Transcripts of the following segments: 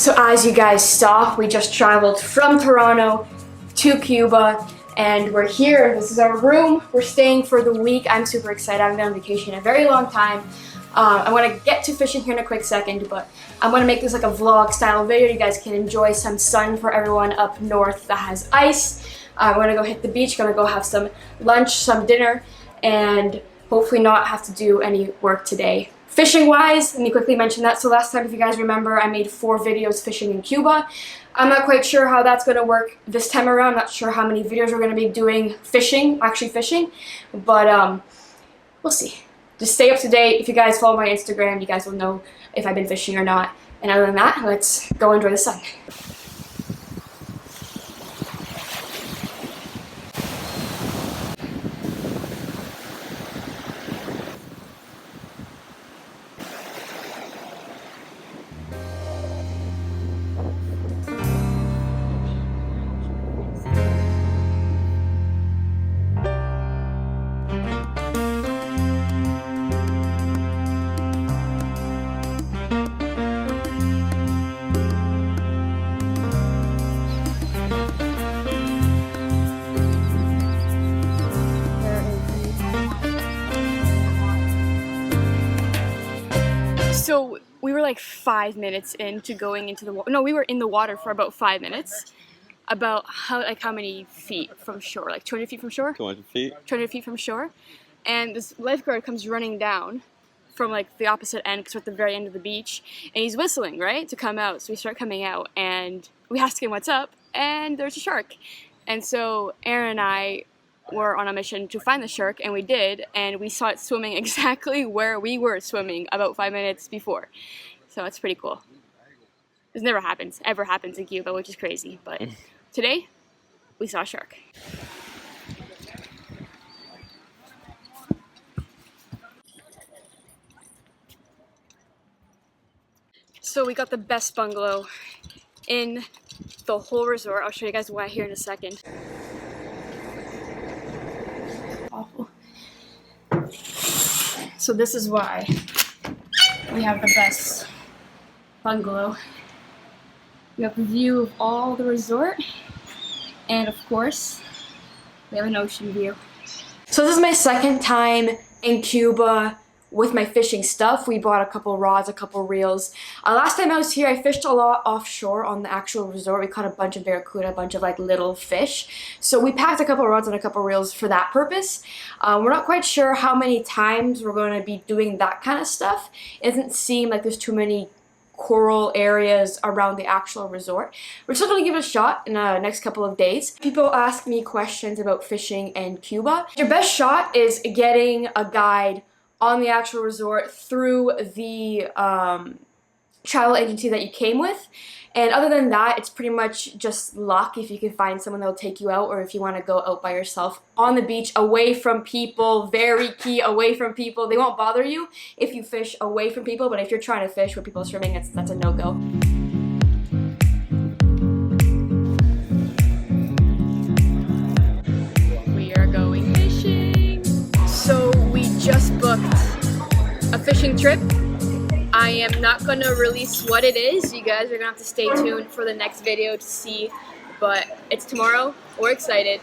So as you guys saw, we just traveled from Toronto to Cuba, and we're here. This is our room. We're staying for the week. I'm super excited. I've been on vacation a very long time. I want to get to fishing here in a quick second, but I'm going to make this like a vlog style video. You guys can enjoy some sun for everyone up north that has ice. I'm going to go hit the beach, going to go have some lunch, some dinner, and hopefully not have to do any work today. Fishing wise, let me quickly mention that. So last time, if you guys remember, I made 4 videos fishing in Cuba. I'm not quite sure how that's going to work this time around. I'm not sure how many videos we're going to be doing actually fishing, but we'll see. Just stay up to date. If you guys follow my Instagram, you guys will know if I've been fishing or not. And other than that, let's go enjoy the sun. So we were like 5 minutes into going into the water. No, we were in the water for about 5 minutes. About how many feet from shore? Like 200 feet from shore? 200 feet. 200 feet from shore. And this lifeguard comes running down from like the opposite end, because we're at the very end of the beach. And he's whistling, right, to come out. So we start coming out and we ask him what's up, and there's a shark. And so Aaron and I were on a mission to find the shark, and we did, and we saw it swimming exactly where we were swimming about 5 minutes before. So it's pretty cool. This never happens, ever happens in Cuba, which is crazy, but today we saw a shark. So we got the best bungalow in the whole resort. I'll show you guys why here in a second. Awful. So this is why we have the best bungalow. We have a view of all the resort, and of course we have an ocean view. So this is my second time in Cuba with my fishing stuff. We bought a couple rods, a couple reels. Last time I was here, I fished a lot offshore on the actual resort. We caught a bunch of barracuda, a bunch of like little fish. So we packed a couple rods and a couple reels for that purpose. We're not quite sure how many times we're going to be doing that kind of stuff. It doesn't seem like there's too many coral areas around the actual resort. We're still going to give it a shot in the next couple of days. People ask me questions about fishing in Cuba. Your best shot is getting a guide on the actual resort through the travel agency that you came with. And other than that, it's pretty much just luck if you can find someone that'll take you out, or if you want to go out by yourself on the beach, away from people. Very key, away from people. They won't bother you if you fish away from people, but if you're trying to fish where people are swimming, that's a no-go. We are going fishing. So we just booked a fishing trip. I am not going to release what it is. You guys are going to have to stay tuned for the next video to see, but it's tomorrow. We're excited.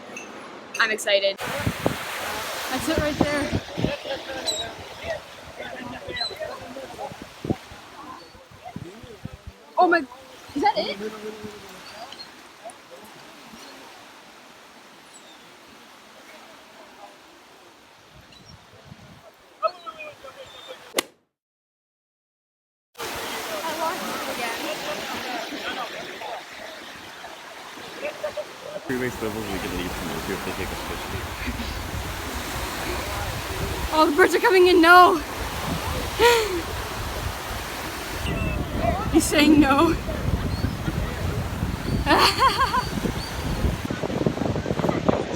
I'm excited. That's it right there. Oh my, is that it? Freeway swivels, we can leave from here if they take us fishing. Oh, the birds are coming in. No. He's saying no.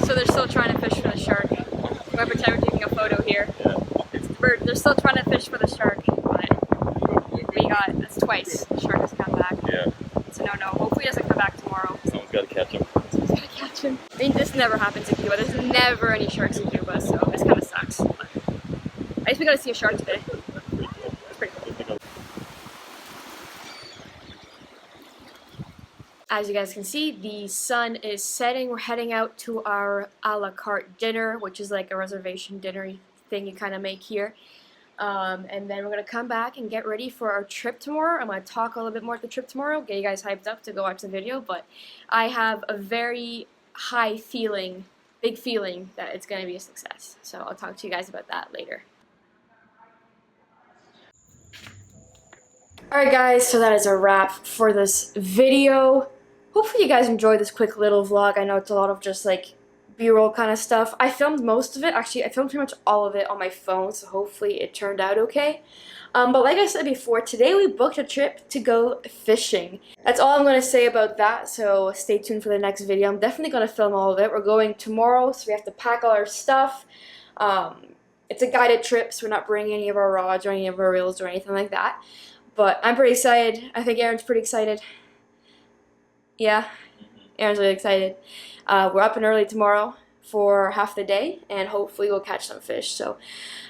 So they're still trying to fish for the shark. We're pretending we're taking a photo here. It's the bird. They're still trying to fish for the shark, but that's twice. The shark has come back. Yeah. It's a no-no. Hopefully he doesn't come back tomorrow. Someone's got to catch him. Someone's got to catch him. I mean, this never happens in Cuba. There's never any sharks in Cuba, so this kind of sucks. But I guess we got to see a shark today. It's pretty cool. As you guys can see, the sun is setting. We're heading out to our a la carte dinner, which is like a reservation dinner thing you kind of make here. And then we're going to come back and get ready for our trip tomorrow. I'm going to talk a little bit more at the trip tomorrow, get you guys hyped up to go watch the video, but I have a very high feeling, big feeling that it's going to be a success. So I'll talk to you guys about that later. Alright guys, so that is a wrap for this video. Hopefully you guys enjoyed this quick little vlog. I know it's a lot of just like B-roll kind of stuff. I filmed most of it. Actually, I filmed pretty much all of it on my phone, so hopefully it turned out okay. But like I said before, today we booked a trip to go fishing. That's all I'm going to say about that, so stay tuned for the next video. I'm definitely going to film all of it. We're going tomorrow, so we have to pack all our stuff. It's a guided trip, so we're not bringing any of our rods or any of our reels or anything like that. But I'm pretty excited. I think Aaron's pretty excited. Yeah, Aaron's really excited. We're up and early tomorrow for half the day, and hopefully we'll catch some fish. So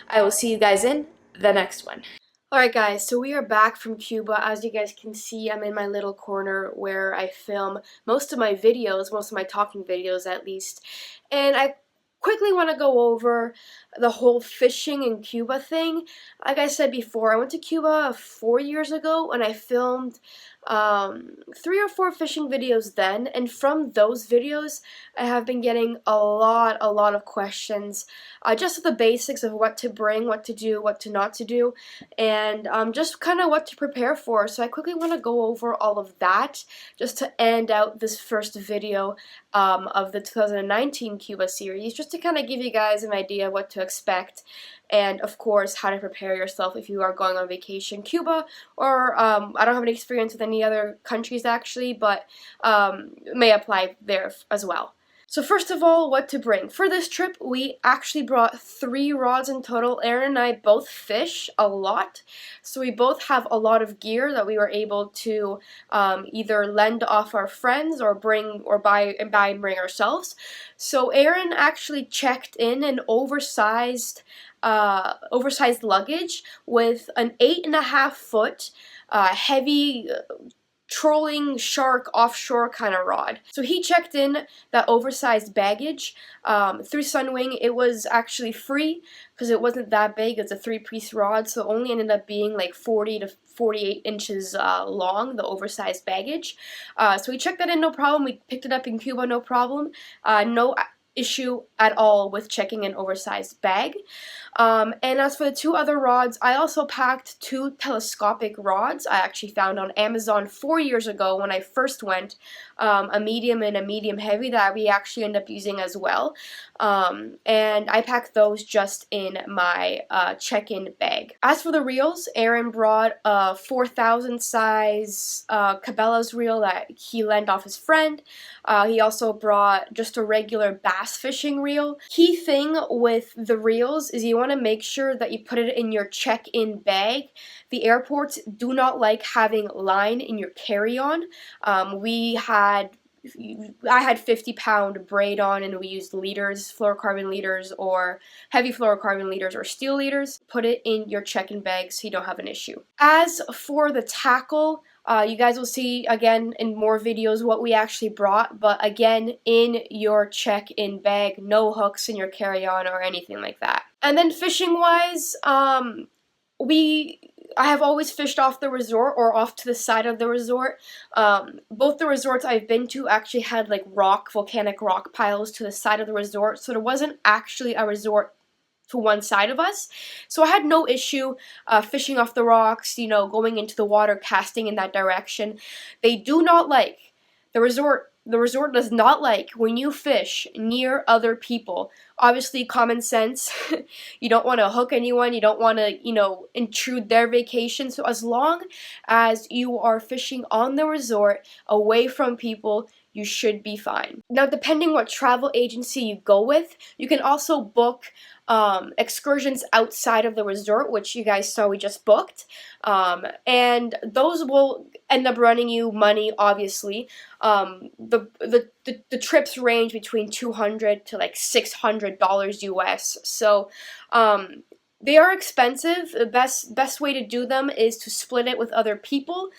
I will see you guys in the next one. Alright guys, so we are back from Cuba. As you guys can see, I'm in my little corner where I film most of my videos, most of my talking videos at least. And I quickly want to go over the whole fishing in Cuba thing. Like I said before, I went to Cuba 4 years ago and I filmed 3 or 4 fishing videos then, and from those videos I have been getting a lot of questions, just the basics of what to bring, what to do, what to not to do, and just kind of what to prepare for. So I quickly want to go over all of that just to end out this first video of the 2019 Cuba series, just to kind of give you guys an idea what to expect, and of course how to prepare yourself if you are going on vacation. Cuba, or I don't have any experience with any other countries actually, but may apply there as well. So first of all, what to bring. For this trip, we actually brought 3 rods in total. Aaron and I both fish a lot, so we both have a lot of gear that we were able to either lend off our friends or bring or buy and bring ourselves. So Aaron actually checked in an oversized luggage with an 8.5 foot heavy trolling shark offshore kind of rod. So he checked in that oversized baggage through Sunwing. It was actually free because it wasn't that big. It's a 3-piece rod, so it only ended up being like 40 to 48 inches long, the oversized baggage. So we checked that in, no problem. We picked it up in Cuba, no problem. No issue at all with checking an oversized bag. And as for the 2 other rods, I also packed 2 telescopic rods I actually found on Amazon 4 years ago when I first went, a medium and a medium heavy that we actually end up using as well. And I packed those just in my check-in bag. As for the reels, Aaron brought a 4,000 size Cabela's reel that he lent off his friend. He also brought just a regular bass fishing reel. Key thing with the reels is you want to make sure that you put it in your check-in bag. The airports do not like having line in your carry-on. I had 50-pound braid on, and we used leaders, fluorocarbon leaders, or heavy fluorocarbon leaders, or steel leaders. Put it in your check-in bag so you don't have an issue. As for the tackle, you guys will see again in more videos what we actually brought, but again, in your check-in bag, no hooks in your carry-on or anything like that. And then fishing-wise, I have always fished off the resort or off to the side of the resort. Both the resorts I've been to actually had like volcanic rock piles to the side of the resort, so there wasn't actually a resort to one side of us. So I had no issue fishing off the rocks, you know, going into the water, casting in that direction. They do not like, the resort does not like when you fish near other people. Obviously, common sense. You don't want to hook anyone. You don't want to, you know, intrude their vacation. So as long as you are fishing on the resort, away from people, you should be fine. Now, depending what travel agency you go with, you can also book excursions outside of the resort, which you guys saw we just booked, and those will end up running you money, obviously. The trips range between $200 to like $600 US, so they are expensive. The best way to do them is to split it with other people.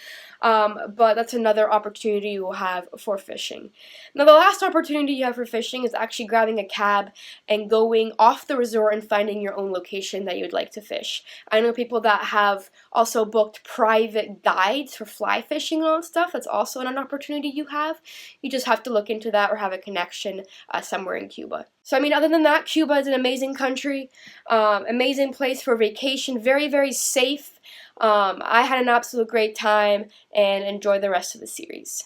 but that's another opportunity you will have for fishing. Now, the last opportunity you have for fishing is actually grabbing a cab and going off the resort and finding your own location that you would like to fish. I know people that have also booked private guides for fly fishing and all that stuff. That's also an opportunity you have. You just have to look into that or have a connection somewhere in Cuba. So, I mean, other than that, Cuba is an amazing country, amazing place for vacation, very, very safe. I had an absolute great time and enjoy the rest of the series.